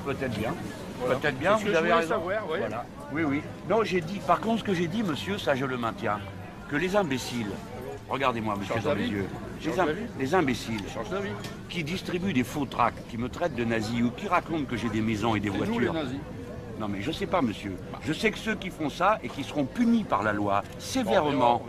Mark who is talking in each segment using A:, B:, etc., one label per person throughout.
A: Peut-être bien.
B: Voilà.
A: Peut-être bien, vous avez raison.
B: Savoir, oui.
A: Voilà. Oui, oui. Non, j'ai dit, par contre, ce que j'ai dit, monsieur, ça je le maintiens, que les imbéciles, regardez-moi, monsieur,
B: Change
A: dans les
B: d'avis.
A: yeux,
B: Change d'avis.
A: les imbéciles
B: Change d'avis.
A: qui distribuent des faux tracts, qui me traitent de nazi ou qui racontent que j'ai des maisons et des
B: C'est nous les
A: voitures.
B: nazis.
A: Non, mais je sais pas, monsieur. Je sais que ceux qui font ça et qui seront punis par la loi, sévèrement,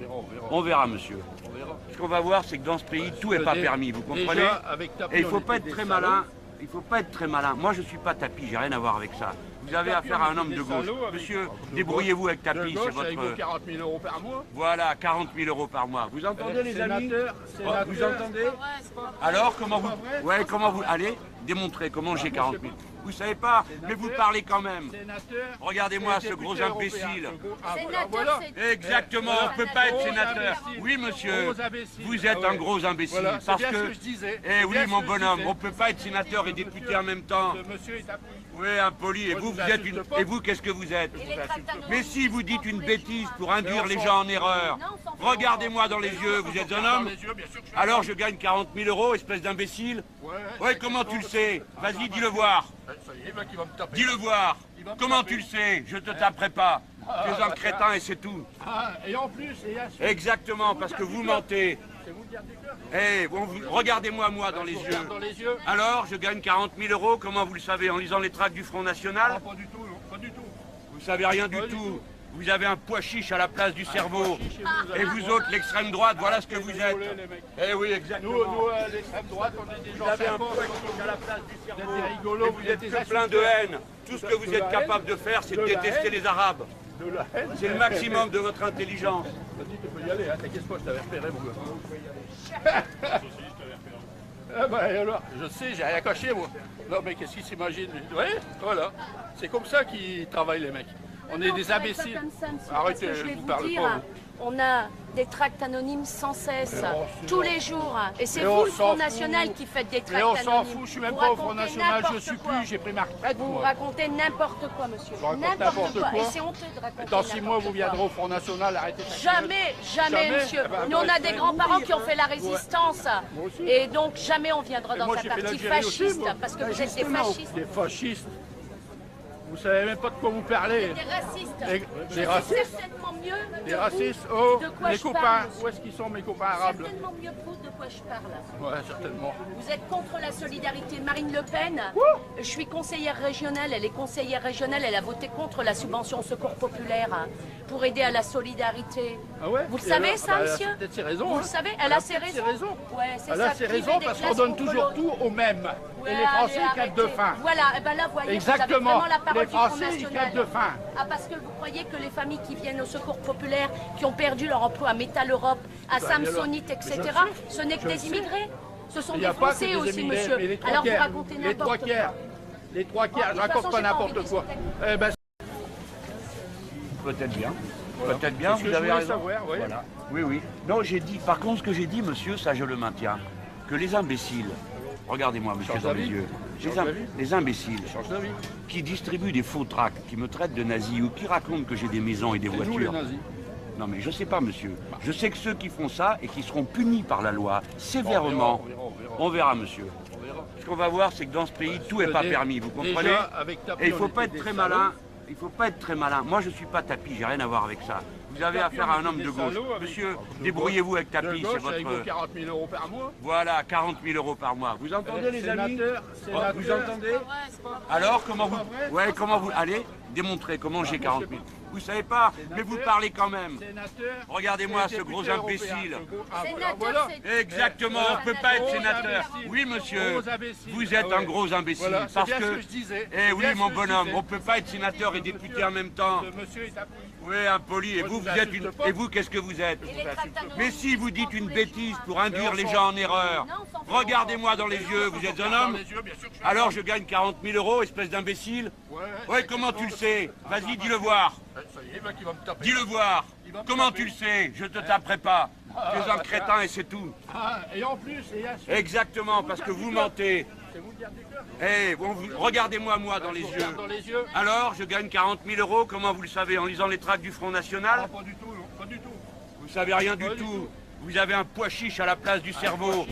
A: on verra, monsieur.
B: On verra.
A: Ce qu'on va voir, c'est que dans ce pays, tout n'est pas permis, vous comprenez?
B: Déjà, avec Tapi,
A: Et il
B: on
A: faut
B: était
A: pas être
B: des
A: très
B: salauds.
A: malin. Il faut pas être très malin. Moi, je suis pas Tapi, j'ai rien à voir avec ça. Vous avez
B: Tapi,
A: affaire
B: on
A: à un
B: était
A: homme
B: des
A: de gauche.
B: salauds avec-
A: Monsieur,
B: de
A: débrouillez-vous avec
B: De
A: Tapi, c'est
B: gauche, avec vos
A: votre...
B: 40 000 € par mois.
A: Voilà, 40 000 € par mois. Vous entendez, les amis?
B: Sénateur,
A: Vous entendez? Alors, comment vous...
B: vrai.
A: Ouais, comment vous... Allez, démontrez comment j'ai 40 000. Vous savez pas, mais vous parlez quand même.
B: Sénateur.
A: Regardez-moi ce
B: député
A: gros
B: européen.
A: imbécile.
B: Ah,
C: Sénateur,
B: voilà.
C: c'est-
A: Exactement, on ne peut pas être
B: Gros
A: sénateur.
B: imbécile.
A: Oui, monsieur,
B: Gros imbécile.
A: vous êtes
B: Ah
A: un
B: ouais.
A: gros imbécile.
B: Voilà, c'est
A: Parce
B: bien
A: que...
B: ce que je disais.
A: Eh
B: C'est
A: oui,
B: bien
A: mon
B: ce que je
A: bonhomme,
B: disais.
A: on ne peut pas être sénateur et député en même temps.
B: Ce monsieur est appris.
A: Oui, impoli. Et
B: Moi,
A: vous,
B: je
A: vous
B: vous
A: êtes
B: insulte
A: une...
B: pas.
A: Et vous, qu'est-ce que vous êtes?
C: Et les tracts anonymes,
A: Mais si vous dites
C: tous
A: une
C: les
A: bêtise
C: jours.
A: pour induire
B: Mais
A: les
B: on
A: gens en
B: s'en-
A: erreur,
C: Non, on s'en fout.
A: regardez-moi dans les yeux, vous êtes un homme? Alors je gagne 40 000 €, espèce d'imbécile? Ouais, comment tu le sais? Vas-y, dis-le voir.
B: Ça y est, le mec, il va me taper.
A: Dis-le voir.
B: Il va me
A: Comment
B: taper.
A: tu le sais? Je te taperai pas. Tu es un crétin et c'est tout.
B: Ah, et en plus, et là,
A: Exactement, parce que vous mentez.
B: c'est vous le garde du cœur.
A: Eh, regardez-moi moi dans les
B: Je vous
A: yeux.
B: regarde dans les yeux.
A: Alors, je gagne 40 000 €, comment vous le savez? En lisant les tracts du Front
B: Ah,
A: National?
B: pas du tout, non, pas du tout.
A: Vous savez rien du
B: Pas du
A: tout.
B: tout.
A: Vous avez un pois chiche à la place du cerveau.
B: Chiche,
A: Et vous autres, l'extrême droite, voilà ce que vous êtes.
B: Désolé, les mecs.
A: Eh oui, exactement.
B: Nous, l'extrême droite, on est des gens
A: Vous avez un
B: sympas.
A: poids chiche à la place du
B: Vous
A: cerveau.
B: êtes des rigolos,
A: Et
B: vous
A: vous
B: êtes
A: êtes
B: des
A: que plein de haine. Tout ce que vous
B: De
A: êtes
B: la
A: capable
B: haine.
A: de faire, c'est de
B: De la
A: détester
B: haine.
A: les Arabes.
B: de la haine.
A: C'est le maximum de votre intelligence.
B: Vas-y, tu peux y aller, hein, t'inquiète pas, je t'avais repéré, mon gars. Ah bah alors, je sais, j'ai rien caché, moi. Non, mais qu'est-ce qu'ils s'imaginent? Oui, voilà. C'est comme ça qu'ils travaillent, les mecs. On est
C: Non,
B: des
C: ça va être
B: imbéciles.
C: pas comme ça, monsieur,
B: Arrêtez,
C: parce que je
B: je
C: vais
B: vous
C: vous
B: parle
C: dire,
B: pas.
C: on a des tracts anonymes sans cesse, tous les jours. Et c'est
B: Et
C: vous,
B: on
C: le
B: s'en
C: Front
B: fout.
C: National, qui faites des
B: Mais
C: tracts
B: on
C: anonymes.
B: s'en fout, je suis même
C: Vous
B: pas au Front
C: racontez
B: National, je
C: n'importe
B: suis
C: quoi.
B: plus, j'ai pris ma retraite,
C: Vous
B: moi.
C: racontez n'importe quoi, monsieur.
B: Je raconte n'importe quoi.
C: Et c'est honteux de raconter
B: Dans 6 mois, vous
C: n'importe
B: viendrez
C: quoi.
B: au Front National, arrêtez de
C: Jamais, jamais,
B: Jamais.
C: monsieur.
B: Eh ben,
C: Nous, on a
B: moi,
C: des
B: je
C: grands-parents
B: vais
C: qui ont fait la résistance.
B: Moi aussi.
C: Et donc, jamais on viendra dans
B: moi,
C: un
B: j'ai fait
C: parti
B: l'Algérie aussi,
C: fasciste,
B: moi.
C: parce que vous êtes des
B: Justement,
C: fascistes.
B: Des fascistes. Vous savez même pas de quoi vous parlez.
C: Des racistes.
B: Des
C: C'est
B: racistes.
C: certainement mieux.
B: Des
C: que
B: racistes.
C: vous,
B: Oh,
C: de quoi
B: les
C: je
B: copains.
C: parle.
B: Où est-ce qu'ils sont, mes copains arabes?
C: Certainement mieux que vous de quoi je parle.
B: Ouais, certainement.
C: Vous êtes contre la solidarité. Marine Le Pen, je suis conseillère régionale, elle est conseillère régionale, elle a voté contre la subvention au secours populaire pour aider à la solidarité.
B: Ah ouais?
C: Vous le
B: Et
C: savez,
B: alors?
C: ça,
B: Bah, elle a
C: monsieur?
B: peut-être ses raisons.
C: Vous
B: hein.
C: le savez, elle a ses
B: peut-être
C: raisons. Ouais, c'est
B: Elle
C: ça,
B: a ses
C: priver
B: raisons
C: des
B: parce qu'on
C: classes
B: donne toujours
C: populaires.
B: tout aux mêmes.
C: Ouais,
B: Et les Français,
C: allez,
B: ils crèvent de
C: arrêtez.
B: faim.
C: Voilà, et ben là, voyez, vous avez
B: Exactement.
C: vraiment la parole
B: Les
C: du Front
B: Français, ils
C: National.
B: crèvent de faim.
C: Ah, parce que vous croyez que les familles qui viennent au secours populaire, qui ont perdu leur emploi à Métal Europe, à
B: Bah, alors,
C: Samsonite,
B: mais
C: etc.,
B: je le sais.
C: ce n'est que
B: Je le
C: des
B: sais.
C: immigrés. Ce sont
B: Il n'y
C: des
B: a pas que
C: Français
B: des
C: aussi,
B: émigrés,
C: monsieur.
B: mais les trois
C: Alors vous
B: quarts.
C: racontez
B: Les trois
C: n'importe
B: quarts.
C: quoi.
B: Les trois quarts, je
C: De toute
B: raconte
C: façon,
B: pas
C: j'ai pas envie
B: n'importe
C: de
B: quoi.
C: discuter.
B: Eh ben,
A: Peut-être bien.
B: Voilà.
A: Peut-être bien,
B: C'est ce
A: vous
B: que
A: avez
B: je voulais
A: raison.
B: savoir, oui.
A: Voilà. Oui, oui. Non, j'ai dit, par contre, ce que j'ai dit, monsieur, ça je le maintiens, que les imbéciles, regardez-moi, monsieur,
B: Change
A: dans les
B: d'avis.
A: yeux,
B: Change d'avis.
A: les imbéciles
B: change d'avis.
A: qui distribuent des faux tracts, qui me traitent de nazi ou qui racontent que j'ai des maisons et des
B: C'est nous les
A: voitures.
B: nazis.
A: Non, mais je sais pas, monsieur. Je sais que ceux qui font ça et qui seront punis par la loi, sévèrement, on verra, monsieur.
B: On verra.
A: Ce qu'on va voir, c'est que dans ce pays, tout n'est pas
B: Dé-
A: permis, vous comprenez?
B: Déjà, avec Tapi,
A: Et il
B: on
A: faut
B: était
A: pas être
B: des
A: très
B: salauds.
A: malin. Il faut pas être très malin. Moi, je suis pas Tapi, j'ai rien à voir avec ça. Vous avez
B: Tapi,
A: affaire
B: on
A: à un
B: était
A: homme
B: des
A: de gauche.
B: salauds avec-
A: Monsieur,
B: de
A: débrouillez-vous avec
B: De
A: Tapi, c'est
B: gauche, avec vos
A: votre...
B: 40 000 € par mois.
A: Voilà, 40 000 € par mois. Vous entendez, les amis?
B: Sénateur,
A: Vous entendez? Alors, comment vous...
B: pas vrai.
A: Ouais, comment vous... Allez, démontrez comment j'ai 40 000. Vous savez pas, mais vous parlez quand même.
B: Sénateur.
A: Regardez-moi ce
B: député
A: gros
B: européen.
A: imbécile.
B: Ah,
C: Sénateur,
B: voilà.
C: c'est-
A: Exactement, on ne peut pas être sénateur. Oui, monsieur,
B: Gros imbécile.
A: vous êtes
B: Ah
A: un
B: ouais.
A: gros imbécile.
B: Voilà, c'est
A: Parce
B: bien ce
A: que...
B: que je disais.
A: Eh
B: C'est
A: oui,
B: bien
A: mon
B: ce que je
A: bonhomme,
B: disais.
A: on ne peut pas être sénateur et député en même temps.
B: Ce monsieur est appris.
A: Oui, impoli. Et
B: Moi,
A: vous,
B: je
A: vous
B: vous
A: êtes
B: insulte
A: une...
B: pas.
A: Et vous, qu'est-ce que vous êtes?
C: Et les tracts anonymes,
A: Mais si vous dites une
C: tous les
A: bêtise
C: jours.
A: pour induire
B: Mais
A: les
B: on
A: gens en
B: s'en-
A: erreur,
C: Non, on s'en fout.
A: regardez-moi dans les yeux, vous êtes un
B: Dans
A: homme?
B: les yeux, bien sûr que je suis
A: Alors
B: un
A: je gagne 40 000 €, espèce d'imbécile?
B: homme.
A: Ouais, comment tu le sais? Vas-y, dis-le voir.
B: Ça y est, le mec, il va me taper.
A: Dis-le voir.
B: Il va me
A: Comment
B: taper.
A: tu le sais? Je te taperai pas. Tu es un crétin et c'est tout.
B: Ah, et en plus, et là,
A: Exactement, parce que vous mentez.
B: c'est vous le garde du cœur.
A: Eh, regardez-moi moi dans les
B: Je vous regarde
A: yeux.
B: dans les yeux.
A: Alors, je gagne 40 000 €, comment vous le savez? En lisant les tracts du Front
B: Ah,
A: National?
B: pas du tout, non, pas du tout.
A: Vous savez rien du
B: Pas du
A: tout.
B: tout.
A: Vous avez un pois chiche à la place du cerveau.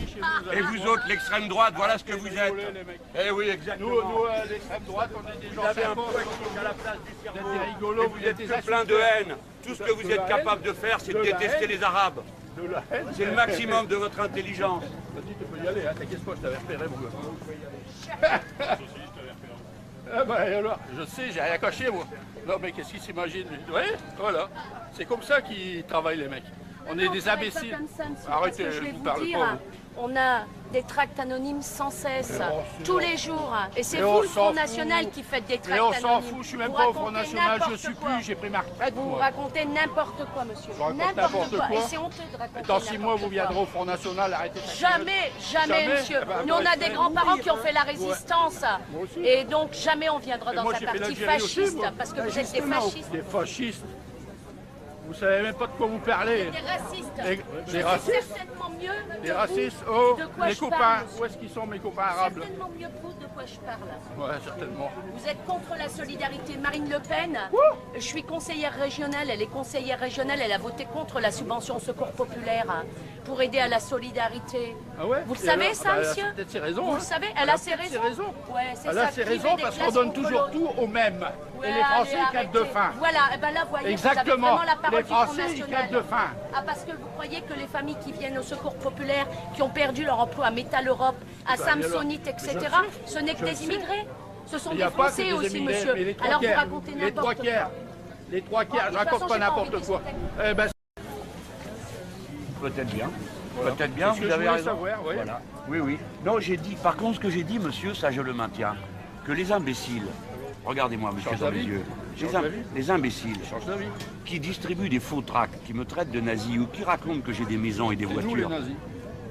A: Et vous autres, l'extrême droite, voilà ce que vous êtes. Eh oui, exactement.
B: Nous, l'extrême droite, on est des gens
A: Vous avez un
B: sympas.
A: pois chiche à la place du cerveau.
B: Vous êtes des rigolos,
A: Vous êtes que plein de haine. Tout ce que vous êtes capable de faire, c'est de détester les Arabes.
B: De la haine.
A: C'est le maximum de votre intelligence.
B: Vas-y, tu peux y aller, hein, t'inquiète pas, je t'avais repéré, mon gars. Ah ben alors, je sais, j'ai rien caché, moi. Non, mais qu'est-ce qu'ils s'imaginent? Oui, voilà. C'est comme ça qu'ils travaillent, les mecs. On est
C: Non,
B: des
C: travaille pas
B: imbéciles.
C: comme ça, monsieur,
B: Arrêtez,
C: parce que je
B: je
C: vais
B: vous
C: vous
B: parle
C: dire,
B: pas.
C: on a des tracts anonymes sans cesse, tous les jours. Et c'est
B: Et
C: vous,
B: on
C: le
B: s'en
C: Front National,
B: fout.
C: qui faites des tracts
B: Mais
C: anonymes.
B: on s'en fout, je suis même
C: Vous
B: pas au Front
C: racontez
B: National, je
C: n'importe
B: suis
C: quoi.
B: plus, j'ai pris ma retraite,
C: Vous
B: moi.
C: racontez n'importe quoi, monsieur.
B: Je raconte n'importe quoi.
C: Et c'est honteux de raconter
B: Dans 6 mois,
C: n'importe
B: vous viendrez au Front National, arrêtez de
C: Jamais, jamais,
B: Jamais.
C: monsieur.
B: Ah bah,
C: Nous, on a
B: moi,
C: des
B: je vais
C: grands-parents
B: vous
C: qui ont
B: dire.
C: fait la résistance.
B: Moi aussi.
C: Et donc, jamais on viendra
B: Et
C: dans
B: moi,
C: un
B: j'ai fait
C: parti
B: l'Algérie aussi,
C: fasciste,
B: moi.
C: parce que vous êtes des fascistes.
B: Des fascistes. Vous savez même pas de quoi vous parlez.
C: Des racistes.
B: Des
C: Je
B: racistes.
C: sais certainement mieux
B: Des
C: que
B: racistes.
C: vous
B: Oh,
C: de quoi
B: mes
C: je
B: copains,
C: parle.
B: où est-ce qu'ils sont mes copains arabes?
C: Certainement mieux que vous de quoi je parle.
B: Ouais, certainement.
C: Vous êtes contre la solidarité. Marine Le Pen, je suis conseillère régionale, elle est conseillère régionale, elle a voté contre la subvention au secours populaire pour aider à la solidarité.
B: Ah ouais?
C: Vous le
B: Et
C: savez,
B: alors,
C: ça,
B: bah, elle a
C: monsieur?
B: peut-être ses raisons.
C: Vous
B: hein.
C: le savez, elle a ses raisons. Ouais, c'est
B: Elle
C: ça.
B: a ses
C: priver
B: raisons
C: des
B: parce qu'on
C: classes
B: donne
C: contre
B: toujours
C: l'autre.
B: tout aux mêmes.
C: Ouais,
B: Et les Français,
C: allez,
B: ils crèvent de
C: arrêtez.
B: faim.
C: Voilà, et ben là, voyez, vous avez
B: Exactement.
C: vraiment la parole
B: Les
C: du Front
B: Français, ils
C: National.
B: crèvent de faim.
C: Ah, parce que vous croyez que les familles qui viennent au secours populaire, qui ont perdu leur emploi à Métal Europe, à Samsonite, etc., ce n'est que des immigrés. Ce sont
B: Il n'y
C: des
B: a pas que
C: Français
B: des
C: aussi,
B: émigrés,
C: monsieur.
B: mais les trois
C: Alors vous
B: quarts.
C: racontez
B: Les trois
C: n'importe
B: quarts.
C: quoi.
B: Les trois quarts,
C: De
B: je
C: toute façon,
B: raconte pas
C: j'ai pas
B: n'importe
C: envie
B: quoi.
C: de
B: Eh ben,
A: Peut-être bien.
B: Voilà.
A: Peut-être bien,
B: C'est ce que
A: vous
B: je
A: avez
B: voulais
A: raison.
B: savoir, oui.
A: Voilà. Oui, oui. Non, j'ai dit, par contre, ce que j'ai dit, monsieur, ça je le maintiens, que les imbéciles, regardez-moi, monsieur,
B: Change
A: dans les
B: d'avis.
A: yeux,
B: Change d'avis.
A: les imbéciles
B: change d'avis.
A: qui distribuent des faux tracts, qui me traitent de nazi ou qui racontent que j'ai des maisons et des
B: C'est nous les
A: voitures.
B: nazis.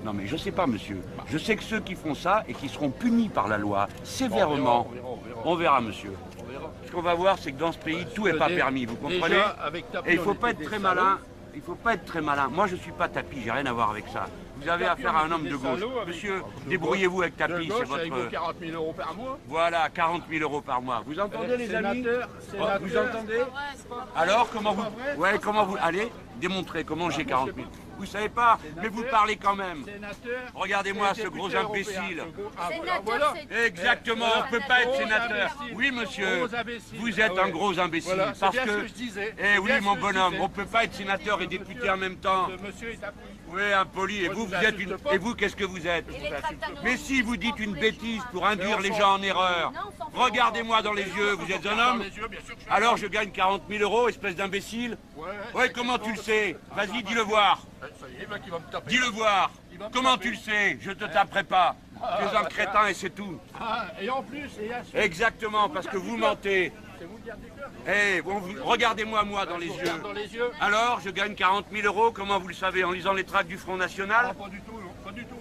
A: Non, mais je sais pas, monsieur. Je sais que ceux qui font ça et qui seront punis par la loi sévèrement, on verra, monsieur.
B: On verra.
A: Ce qu'on va voir, c'est que dans ce pays, tout n'est pas permis, vous comprenez?
B: Déjà, avec Tapi,
A: Et il ne
B: on
A: faut pas
B: était
A: être très
B: des
A: malin.
B: salauds.
A: Il faut pas être très malin. Moi, je ne suis pas Tapi, j'ai rien à voir avec ça. Vous avez
B: Tapi,
A: affaire
B: on
A: à un
B: était
A: homme
B: des
A: de gauche.
B: salauds avec-
A: Monsieur,
B: de
A: débrouillez-vous avec
B: De
A: Tapi, c'est
B: gauche, avec vos
A: votre...
B: 40 000 euros par mois.
A: Voilà, 40 000 euros par mois. Vous entendez, les amis?
B: Sénateur, sénateur.
A: Vous entendez? Alors, comment vous...
B: vrai,
A: Ouais, comment vous... Allez, démontrez comment j'ai 40 000. Vous savez pas, mais vous parlez quand même.
B: Sénateur.
A: Regardez-moi
B: et
A: ce gros
B: député
A: imbécile.
B: européen. Ah,
C: Sénateur,
B: voilà.
C: c'est-
A: Exactement, on ne peut pas être sénateur. Oui, monsieur,
B: Gros imbécile.
A: vous êtes
B: Ah
A: un
B: ouais.
A: gros imbécile.
B: Voilà, c'est
A: Parce
B: bien
A: que...
B: ce que je disais.
A: Eh
B: C'est
A: oui,
B: bien
A: mon
B: ce que je
A: bonhomme,
B: disais.
A: on ne peut pas être sénateur et député en même temps.
B: Ce monsieur est impoli.
A: Oui, impoli. Et
B: Moi,
A: vous,
B: je
A: vous
B: vous
A: êtes
B: insulte
A: une...
B: pas.
A: Et vous, qu'est-ce que vous êtes?
C: Et les tracts anonymes,
A: Mais si vous
C: ils
A: dites
C: font
A: une
C: tous les
A: bêtise
C: jours,
A: pour induire
B: Mais
A: les
B: on
A: gens en
B: s'en-
A: erreur,
C: Non, on s'en fout.
A: regardez-moi dans les yeux, vous êtes un
B: Dans
A: homme?
B: les yeux, bien sûr que je suis
A: Alors je gagne 40 000 euros, espèce d'imbécile? Ouais, comment tu le sais? Vas-y, dis-le voir.
B: Ça y est, le mec, il va me taper.
A: Dis-le voir.
B: Il va me
A: Comment
B: taper.
A: tu le sais? Je te taperai pas. Tu es un crétin et c'est tout.
B: Ah, et en plus, et ainsi.
A: Exactement, parce que vous mentez.
B: C'est vous le dire du cœur.
A: Eh, regardez-moi moi dans les
B: Je vous
A: yeux.
B: regarde dans les yeux.
A: Alors, je gagne 40 000 euros, comment vous le savez? En lisant les tracts du Front National?
B: Ah, pas du tout, non, pas du tout.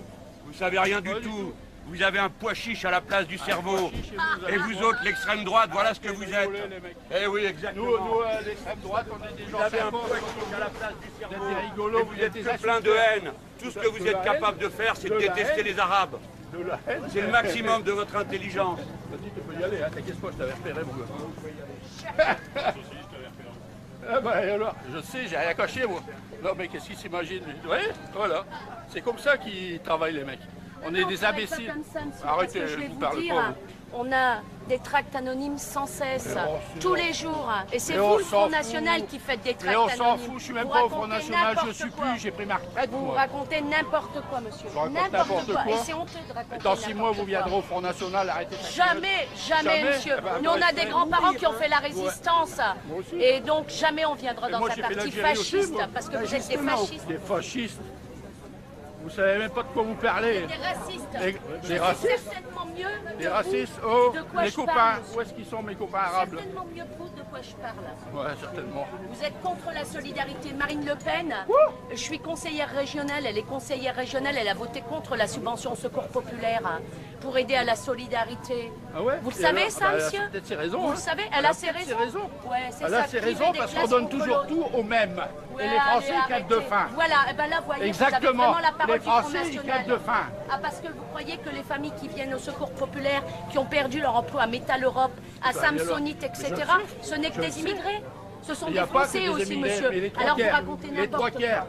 A: Vous savez rien du
B: Pas du
A: tout.
B: tout.
A: Vous avez un pois chiche à la place du cerveau.
B: Chez vous,
A: Et vous autres, l'extrême droite, voilà ce que vous êtes.
B: rigolez, les mecs.
A: Eh oui,
B: Nous,
A: exactement.
B: l'extrême droite, on est des gens
A: Vous avez un
B: sympas.
A: pois chiche à la place du cerveau.
B: Vous êtes des rigolos,
A: Et
B: vous
A: vous
B: êtes
A: êtes
B: des
A: que plein de haine. Tout ce que vous
B: De
A: êtes
B: la
A: capable de faire, c'est de
B: De la
A: détester
B: haine.
A: les Arabes.
B: De la haine.
A: C'est le maximum de votre intelligence.
B: Vas-y, tu peux y aller, hein, t'inquiète pas, je t'avais repéré, mon gars. Ah ben alors, je sais, j'ai rien caché, moi. Non, mais qu'est-ce qu'ils s'imaginent? Oui, voilà. C'est comme ça qu'ils travaillent, les mecs. On est
C: Non,
B: des
C: travaille pas
B: imbéciles.
C: comme ça, monsieur,
B: Arrêtez,
C: parce que
B: je
C: je vais
B: vous
C: vous
B: parle
C: dire,
B: pas.
C: on a des tracts anonymes sans cesse, tous les jours. Et c'est
B: Mais
C: vous,
B: on
C: le
B: s'en
C: Front
B: fout.
C: National, qui faites des
B: Mais
C: tracts
B: on
C: anonymes.
B: s'en fout, je suis même
C: Vous
B: pas au Front
C: racontez
B: National, je
C: n'importe
B: suis
C: quoi.
B: plus, j'ai pris ma retraite,
C: Vous
B: moi.
C: racontez n'importe quoi, monsieur.
B: Je raconte n'importe quoi.
C: Et c'est honteux de raconter
B: Dans 6 mois,
C: n'importe
B: vous
C: quoi.
B: viendrez au Front National, arrêtez de
C: Jamais, jamais, monsieur.
B: Ah bah,
C: Nous, on
B: moi,
C: a
B: je
C: des
B: vais
C: grands-parents
B: vous
C: qui ont fait la résistance.
B: Moi aussi.
C: Et donc, jamais on viendra
B: Et
C: dans
B: moi,
C: un
B: j'ai fait
C: parti
B: l'Algérie aussi,
C: fasciste,
B: moi.
C: parce que vous êtes des
B: Justement,
C: fascistes.
B: Des fascistes. Vous savez même pas de quoi vous parlez.
C: Des racistes.
B: Des
C: Je sais
B: racistes.
C: certainement mieux
B: Des
C: que
B: racistes.
C: vous
B: Oh,
C: de quoi
B: mes
C: je
B: copains,
C: parle.
B: où est-ce qu'ils sont mes copains arabes?
C: Certainement mieux que vous de quoi je parle.
B: Ouais, certainement.
C: Vous êtes contre la solidarité. Marine Le Pen, je suis conseillère régionale, elle est conseillère régionale, elle a voté contre la subvention au secours populaire pour aider à la solidarité.
B: Ah ouais?
C: Vous le
B: Et
C: savez,
B: alors?
C: ça,
B: Bah, elle a
C: monsieur?
B: peut-être ses raisons.
C: Vous
B: hein.
C: le savez, elle a ses
B: peut-être
C: raisons. Ouais, c'est
B: Elle
C: ça,
B: a ses
C: priver
B: raisons
C: des
B: parce qu'on
C: classes
B: donne
C: contre
B: toujours
C: l'autre.
B: tout aux mêmes.
C: Ouais,
B: Et les Français,
C: allez,
B: ils crèvent de
C: arrêtez.
B: faim.
C: Voilà, et ben là, voyez, vous avez
B: Exactement.
C: vraiment la parole
B: Les
C: du Front
B: Français, ils
C: National.
B: crèvent de faim.
C: Ah, parce que vous croyez que les familles qui viennent au secours populaire, qui ont perdu leur emploi à Métal Europe, à Samsonite, etc., ce n'est que des immigrés. Ce sont
B: Il n'y
C: des
B: a pas que
C: Français
B: des
C: aussi,
B: émigrés,
C: monsieur.
B: mais les trois
C: Alors vous
B: quarts.
C: racontez
B: Les trois
C: n'importe
B: quarts.
C: quoi.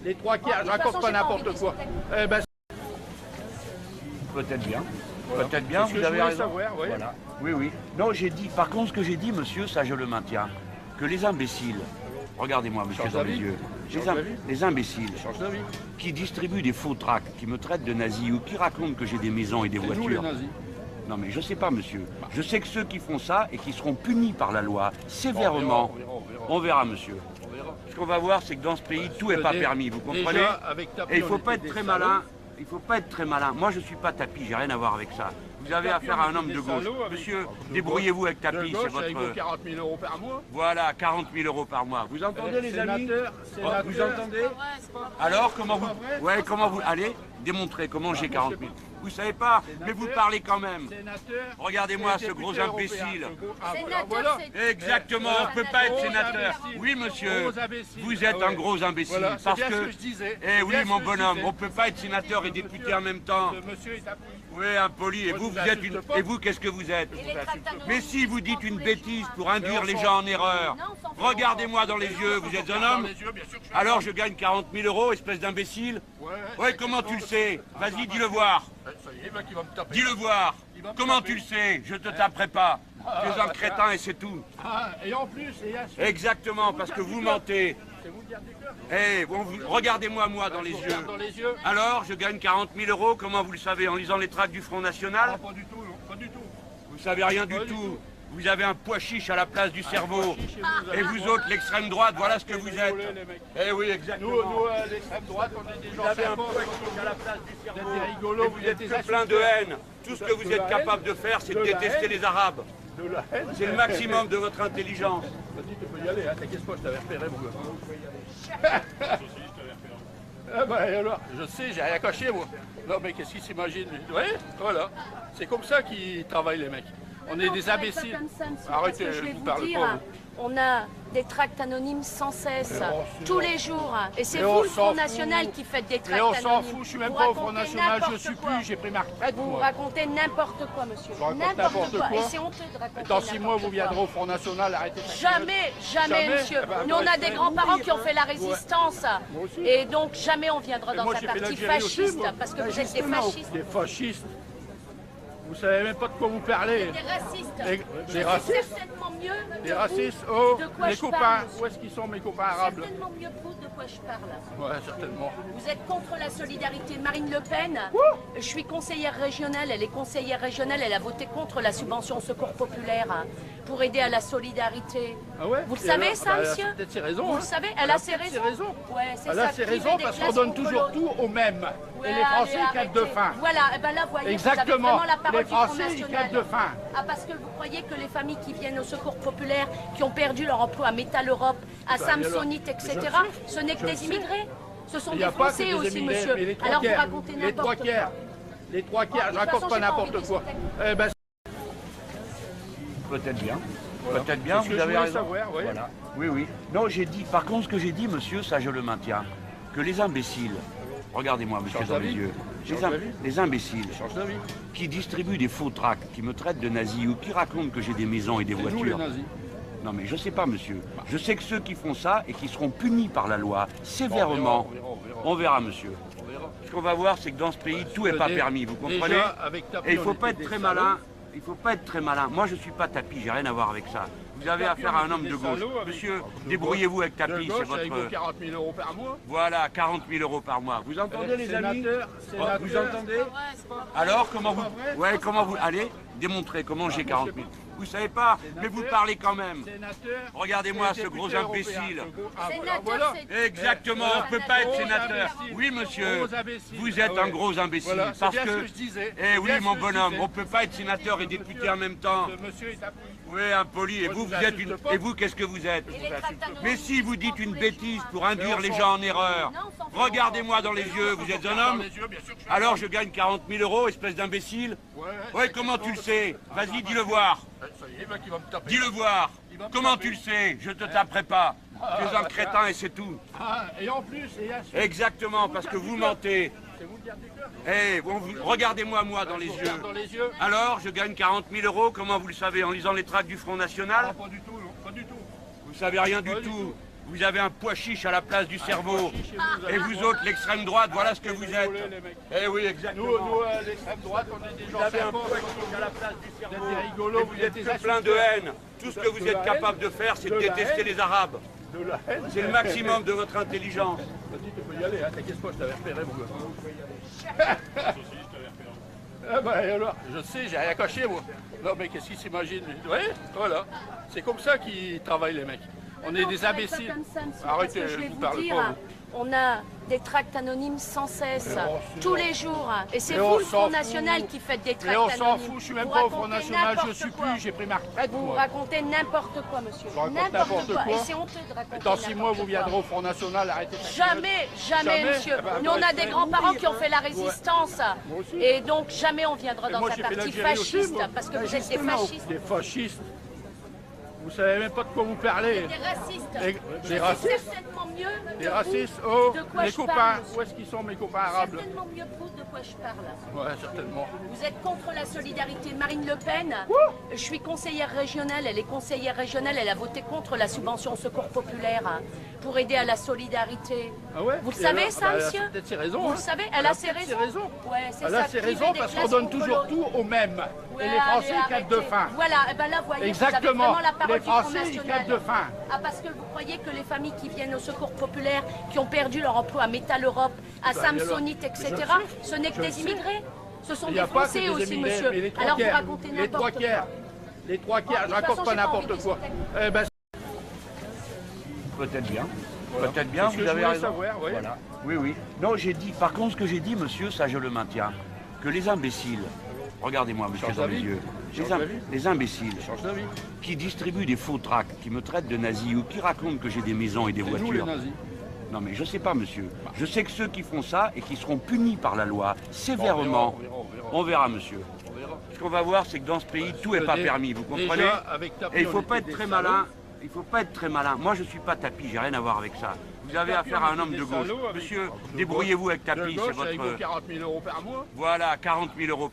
B: Les trois quarts, je
C: De toute
B: raconte
C: façon,
B: pas
C: j'ai pas envie
B: n'importe
C: de
B: quoi.
C: discuter.
B: Eh ben,
A: Peut-être bien.
B: Voilà.
A: Peut-être bien,
B: C'est ce que
A: vous
B: je
A: avez
B: voulais
A: raison.
B: savoir, oui.
A: Voilà. Oui, oui. Non, j'ai dit, par contre, ce que j'ai dit, monsieur, ça je le maintiens, que les imbéciles, regardez-moi, monsieur,
B: Change
A: dans les
B: d'avis.
A: yeux,
B: Change d'avis.
A: les imbéciles
B: change d'avis.
A: qui distribuent des faux tracts, qui me traitent de nazi ou qui racontent que j'ai des maisons et des
B: C'est nous les
A: voitures.
B: nazis.
A: Non, mais je sais pas, monsieur. Je sais que ceux qui font ça et qui seront punis par la loi, sévèrement, on verra, monsieur.
B: On verra.
A: Ce qu'on va voir, c'est que dans ce pays, tout n'est pas permis, vous comprenez?
B: Déjà, avec Tapi,
A: Et il ne
B: on
A: faut
B: était
A: pas être
B: des
A: très
B: salauds.
A: malin. Il faut pas être très malin. Moi, je suis pas Tapi, j'ai rien à voir avec ça. Vous avez
B: Tapi,
A: affaire
B: on
A: à un
B: était
A: homme
B: des
A: de gauche.
B: salauds avec-
A: Monsieur,
B: de
A: débrouillez-vous avec
B: De
A: Tapi, c'est
B: gauche, avec vos
A: votre...
B: 40 000 euros par mois.
A: Voilà, 40 000 euros par mois. Vous entendez, les amis?
B: Sénateur, sénateur.
A: Vous entendez? Alors, comment vous...
B: vrai.
A: Ouais, comment vous... Allez, démontrez comment j'ai 40 000. Vous savez pas, mais vous parlez quand même.
B: Sénateur.
A: Regardez-moi
B: et
A: ce gros
B: député
A: imbécile.
B: européen. Ah,
C: Sénateur,
B: voilà.
C: c'est-
A: Exactement, on ne peut pas être sénateur. Oui, monsieur,
B: Gros imbécile.
A: vous êtes
B: Ah
A: un
B: ouais.
A: gros imbécile.
B: Voilà, c'est
A: Parce
B: bien ce
A: que...
B: que je disais.
A: Eh
B: C'est
A: oui,
B: bien
A: mon
B: ce que je
A: bonhomme,
B: disais.
A: on ne peut pas être sénateur et député en même temps.
B: Ce monsieur est appris.
A: Oui, impoli. Et
B: Moi,
A: vous,
B: je
A: vous
B: vous
A: êtes
B: insulte
A: une...
B: pas.
A: Et vous, qu'est-ce que vous êtes?
C: Et les tracts anonymes,
A: Mais si vous dites une
C: tous les
A: bêtise
C: jours,
A: pour induire
B: on
A: les
B: s'en
A: gens en
B: fout.
A: erreur,
C: Non, on s'en fout.
A: regardez-moi dans les yeux, vous êtes un
B: Dans
A: homme?
B: les yeux, bien sûr que je suis
A: Alors je gagne 40 000 euros, espèce d'imbécile?
B: Ouais,
A: Ouais, comment tu le sais? Vas-y, dis-le voir.
B: Ça y est, il va qui va me taper.
A: Dis-le voir.
B: Il va me
A: Comment
B: taper.
A: tu le sais? Je te taperai pas. Tu es un crétin et c'est tout.
B: Ah, et en plus, et là,
A: Exactement, parce que vous mentez.
B: c'est vous le dire du cœur.
A: Eh, regardez-moi, moi, dans les
B: Je vous
A: yeux.
B: regarde dans les yeux.
A: Alors, je gagne 40 000 euros, comment vous le savez? En lisant les tracts du Front National?
B: Ah, pas du tout, non, pas du tout.
A: Vous savez rien du
B: Pas du
A: tout.
B: tout.
A: Vous avez un pois chiche à la place du cerveau.
B: Chiche,
A: Et vous autres, l'extrême droite, voilà ce que vous êtes.
B: rigolez, les mecs.
A: Eh oui,
B: Nous,
A: exactement.
B: l'extrême droite, on est des gens
A: Vous avez un
B: sympas.
A: pois chiche à la place du cerveau.
B: Vous êtes des rigolos,
A: Et
B: vous
A: vous
B: êtes
A: êtes
B: des
A: que plein de haine. Tout ce que vous
B: De
A: êtes
B: la
A: capable
B: haine.
A: de faire, c'est de
B: De la
A: détester
B: haine.
A: les Arabes.
B: De la haine.
A: C'est le maximum de votre intelligence.
B: Vas-y, tu peux y aller, hein, t'inquiète pas, je t'avais repéré, mon gars. Ah bah alors, je sais, j'ai rien caché, moi. Non, mais qu'est-ce qu'ils s'imaginent? Oui, voilà. C'est comme ça qu'ils travaillent, les mecs. On est
C: Non,
B: des
C: ça va être
B: imbéciles.
C: pas comme ça, monsieur,
B: Arrêtez,
C: parce que je
B: je
C: vais
B: vous
C: vous
B: parle
C: dire,
B: pas,
C: on a des tracts anonymes sans cesse, tous les jours. Et c'est
B: Mais
C: vous,
B: on
C: le
B: s'en
C: Front
B: fout.
C: National, qui faites des
B: Mais
C: tracts
B: on
C: anonymes.
B: s'en fout, je suis même
C: Vous
B: pas au Front
C: racontez
B: National, je
C: n'importe
B: suis
C: quoi.
B: plus, j'ai pris ma retraite,
C: Vous
B: moi.
C: racontez n'importe quoi, monsieur.
B: Je raconte n'importe quoi.
C: Et c'est honteux de raconter
B: Dans 6 mois,
C: n'importe
B: vous viendrez
C: quoi.
B: au Front National, arrêtez de
C: Jamais, jamais,
B: Jamais.
C: monsieur.
B: Eh ben,
C: Nous, on a
B: ouais,
C: des
B: ouais.
C: grands-parents qui ont fait la résistance.
B: Moi aussi.
C: Et donc, jamais on viendra dans
B: moi,
C: un
B: j'ai fait
C: parti
B: l'Algérie aussi,
C: fasciste,
B: moi.
C: parce que vous êtes des
B: Justement,
C: fascistes.
B: Des fascistes. Vous savez même pas de quoi vous parlez.
C: Des racistes.
B: Des
C: Je
B: des
C: sais
B: racistes.
C: certainement mieux
B: Des
C: que
B: racistes.
C: vous
B: Oh,
C: de quoi
B: mes
C: je
B: copains.
C: parle,
B: Où est-ce qu'ils sont, mes copains arabes?
C: certainement mieux que vous de quoi je parle.
B: Ouais, certainement.
C: Vous êtes contre la solidarité. Marine Le Pen, je suis conseillère régionale, elle est conseillère régionale, elle a voté contre la subvention au secours populaire pour aider à la solidarité.
B: Ah ouais?
C: Vous le
B: Et
C: savez,
B: alors,
C: ça,
B: bah, elle a
C: monsieur?
B: peut-être ses raisons.
C: Vous
B: hein.
C: le savez, elle a ses
B: peut-être
C: raisons. Ouais, c'est
B: Elle a
C: ça,
B: ses
C: priver
B: raisons
C: des
B: parce qu'on
C: classes
B: donne toujours
C: oncologues.
B: tout aux mêmes.
C: Ouais,
B: Et les Français
C: allez,
B: crèvent de
C: arrêtez.
B: faim.
C: Voilà, et ben là, voyez,
B: Exactement.
C: vous avez vraiment la parole
B: Les
C: du Front
B: Français, ils
C: National.
B: crèvent de faim.
C: Ah, parce que vous croyez que les familles qui viennent au secours populaire, qui ont perdu leur emploi à Métal Europe, à Samsonite,
B: alors,
C: etc.,
B: je
C: ce n'est que
B: je
C: des
B: sais.
C: immigrés. Ce sont
B: Il n'y
C: des
B: a pas que
C: Français
B: des
C: aussi,
B: émigrés,
C: monsieur.
B: mais les trois
C: Alors vous
B: quarts.
C: racontez
B: Les trois
C: n'importe
B: quarts.
C: quoi.
B: Les trois quarts,
C: De
B: je
C: toute
B: raconte
C: façon,
B: pas
C: j'ai pas envie
B: n'importe
C: de
B: quoi.
C: discuter.
B: Eh ben,
A: Peut-être bien.
B: Voilà.
A: Peut-être bien,
B: C'est ce que
A: vous
B: je
A: avez
B: voulais
A: raison.
B: savoir, oui.
A: Voilà. Oui, oui. Non, j'ai dit, par contre, ce que j'ai dit, monsieur, ça je le maintiens, que les imbéciles, regardez-moi, monsieur,
B: Change
A: dans les
B: d'avis.
A: yeux,
B: Change d'avis.
A: les imbéciles
B: change d'avis.
A: qui distribuent des faux tracts, qui me traitent de nazi ou qui racontent que j'ai des maisons et des
B: C'est nous les
A: voitures.
B: nazis.
A: Non, mais je sais pas, monsieur. Je sais que ceux qui font ça et qui seront punis par la loi, sévèrement,
B: On verra.
A: monsieur.
B: On verra.
A: Ce qu'on va voir, c'est que dans ce pays, tout n'est pas permis, vous comprenez?
B: Déjà, avec Tapi,
A: Et il ne
B: on
A: faut
B: était
A: pas être
B: des
A: très
B: salauds.
A: malin. Il faut pas être très malin. Moi, je suis pas Tapi, j'ai rien à voir avec ça. Vous avez
B: Tapi,
A: affaire
B: on
A: à un
B: était
A: homme
B: des
A: de gauche.
B: salauds avec-
A: Monsieur,
B: de
A: débrouillez-vous avec
B: De
A: Tapi, c'est
B: gauche, avec vos
A: votre...
B: 40 000 euros par mois.
A: Voilà, 40 000 euros par mois. Vous entendez, les amis?
B: Sénateur.
A: Vous entendez? Alors, comment vous...
B: vrai.
A: Ouais, comment vous... Allez, démontrez comment j'ai 40 000. Vous savez pas, mais vous parlez quand même.
B: Sénateur.
A: Regardez-moi
B: et
A: ce gros
B: député
A: imbécile.
B: européen. Ah,
C: Sénateur,
B: voilà.
C: c'est-
A: Exactement, on ne peut pas être
B: Gros
A: sénateur.
B: imbécile.
A: Oui, monsieur,
B: Gros imbécile.
A: vous êtes
B: Ah
A: un
B: ouais.
A: gros imbécile.
B: Voilà, c'est
A: parce
B: bien
A: que...
B: ce que je disais.
A: Eh
B: C'est
A: oui,
B: bien
A: mon
B: ce que je
A: bonhomme,
B: disais.
A: on ne peut pas être sénateur et député en même temps.
B: Ce monsieur est appris.
A: Oui, impoli. Et
B: Moi,
A: vous,
B: je
A: vous
B: vous
A: êtes
B: insulte
A: une...
B: pas.
A: Et vous, qu'est-ce que vous êtes?
C: Et les tracts anonymes,
A: Mais si vous dites
C: tous
A: une
C: les
A: bêtise
C: jours.
A: pour induire
B: Mais
A: les
B: on
A: gens en
B: s'en
A: erreur,
C: Non, on s'en fout.
A: regardez-moi dans les yeux, vous êtes un
B: Dans
A: homme?
B: les yeux, bien sûr que je suis
A: Alors je gagne 40 000 euros, espèce d'imbécile? Ouais, comment tu le sais? Vas-y, dis-le voir.
B: Ça y est, le mec, il va me taper.
A: Dis-le voir.
B: Il va me
A: Comment
B: taper.
A: tu le sais? Je te taperai pas. Tu es un crétin et c'est tout.
B: Ah, et en plus, et là,
A: Exactement, parce que vous mentez.
B: c'est vous le dire du cœur.
A: Eh, regardez-moi, moi, dans les
B: Je vous regarde
A: yeux.
B: dans les yeux.
A: Alors, je gagne 40 000 euros, comment vous le savez? En lisant les tracts du Front
B: Ah,
A: National?
B: pas du tout, non, pas du tout.
A: Vous savez rien du
B: Pas du
A: tout.
B: tout.
A: Vous avez un pois chiche à la place du cerveau. Et vous autres, l'extrême droite, voilà ce que vous êtes. Eh oui, exactement.
B: Nous, l'extrême droite, on est des gens
A: Vous avez un
B: sympas.
A: pois chiche à la place du
B: Vous
A: cerveau.
B: êtes des rigolos,
A: Vous êtes que plein de haine. Tout ce que vous êtes capable de faire, c'est de détester les Arabes.
B: De la haine.
A: C'est le maximum de votre intelligence.
B: Vas-y, tu peux y aller, hein, t'inquiète pas, je t'avais repéré, mon gars. Ah ben alors, je sais, j'ai rien caché, moi. Non, mais qu'est-ce qu'ils s'imaginent? Oui, voilà. C'est comme ça qu'ils travaillent, les mecs. On est
C: Non,
B: des
C: on travaille pas
B: imbéciles.
C: comme ça, monsieur,
B: Arrêtez,
C: parce que je vais
B: vous
C: vous
B: parlez
C: dire,
B: pas,
C: on a des tracts anonymes sans cesse, tous les jours. Et c'est
B: Et
C: vous,
B: on
C: le
B: s'en
C: Front
B: fout.
C: National, qui faites des
B: Mais
C: tracts
B: on
C: anonymes.
B: s'en fout, je suis même
C: Vous
B: pas au Front
C: racontez
B: National, je
C: n'importe
B: suis
C: quoi.
B: plus, j'ai pris ma retraite,
C: Vous
B: moi.
C: racontez n'importe quoi, monsieur.
B: Je raconte n'importe quoi.
C: Et c'est honteux de raconter
B: Dans 6 mois, vous
C: n'importe
B: viendrez
C: quoi.
B: au Front National, arrêtez.
C: Jamais, jamais,
B: Jamais.
C: monsieur.
B: Ah bah,
C: Nous, on a
B: ouais,
C: des
B: ouais,
C: grands-parents
B: oui,
C: qui ont fait la résistance.
B: Moi aussi.
C: Et donc, jamais on viendra
B: Et
C: dans
B: moi,
C: un
B: j'ai fait
C: parti
B: l'Algérie aussi,
C: fasciste,
B: moi.
C: parce que vous êtes des
B: Justement,
C: fascistes.
B: Des fascistes. Vous savez même pas de quoi vous parlez.
C: Des racistes.
B: Des
C: Je sais
B: racistes.
C: certainement mieux
B: Des
C: que
B: racistes.
C: vous
B: Oh,
C: de quoi
B: les
C: je
B: copains.
C: parle.
B: Où est-ce qu'ils sont, mes copains arabes?
C: Certainement mieux que vous de quoi je parle.
B: Ouais, certainement.
C: Vous êtes contre la solidarité. Marine Le Pen, je suis conseillère régionale, elle est conseillère régionale, elle a voté contre la subvention au secours populaire pour aider à la solidarité.
B: Ah ouais?
C: Vous le
B: Et
C: savez,
B: alors?
C: ça,
B: Bah, elle a
C: monsieur?
B: peut-être ses raisons.
C: Vous
B: hein.
C: le savez, elle a ses
B: peut-être
C: raisons. Ouais, c'est
B: Elle
C: ça,
B: a ses
C: priver
B: raisons
C: des
B: parce qu'on
C: classes
B: donne toujours
C: contrôleurs.
B: tout aux mêmes.
C: Ouais,
B: Et les Français,
C: allez,
B: ils crèvent de
C: arrêtez.
B: faim.
C: Voilà, et ben là, voyez,
B: Exactement.
C: vous avez vraiment la parole
B: Les
C: du Front
B: Français, ils
C: National.
B: crèvent de faim.
C: Ah, parce que vous croyez que les familles qui viennent au secours populaire, qui ont perdu leur emploi à Métal Europe, à
B: Bah, alors,
C: Samsonite, etc.,
B: je le sais.
C: ce n'est que
B: Je le
C: des
B: sais.
C: immigrés. Ce sont
B: Il n'y
C: des
B: a pas que
C: Français
B: des
C: aussi,
B: émigrés,
C: monsieur.
B: mais les trois
C: Alors vous
B: quarts.
C: racontez
B: Les
C: n'importe
B: trois
C: quoi.
B: quarts. Les trois quarts,
C: Bon,
B: je
C: de toute
B: raconte
C: façon,
B: pas
C: j'ai pas envie
B: n'importe
C: de
B: quoi.
C: discuter.
B: Eh ben,
A: Peut-être bien.
B: Voilà.
A: Peut-être bien,
B: C'est ce
A: vous
B: que
A: avez
B: je voulais
A: raison.
B: savoir, oui.
A: Voilà. Oui, oui. Non, j'ai dit, par contre, ce que j'ai dit, monsieur, ça je le maintiens, que les imbéciles, regardez-moi, monsieur,
B: Change
A: dans les
B: d'avis.
A: yeux,
B: Change d'avis.
A: les imbéciles
B: change d'avis.
A: qui distribuent des faux tracts, qui me traitent de nazi ou qui racontent que j'ai des maisons et des
B: C'est nous les
A: voitures.
B: nazis.
A: Non, mais je sais pas, monsieur. Je sais que ceux qui font ça et qui seront punis par la loi sévèrement, on verra, monsieur.
B: On verra.
A: Ce qu'on va voir, c'est que dans ce pays, tout n'est pas permis, vous comprenez?
B: Déjà, avec Tapi,
A: Et il
B: on
A: faut
B: était
A: pas être
B: des
A: très
B: salauds.
A: malin. Il faut pas être très malin. Moi, je suis pas Tapi, j'ai rien à voir avec ça. Vous avez
B: Tapi,
A: affaire
B: on
A: à un
B: était
A: homme
B: des
A: de gauche.
B: salauds avec-
A: Monsieur,
B: de
A: débrouillez-vous avec
B: De
A: Tapi, c'est
B: gauche avec vos
A: votre...
B: 40 000 € par mois.
A: Voilà, 40 000 €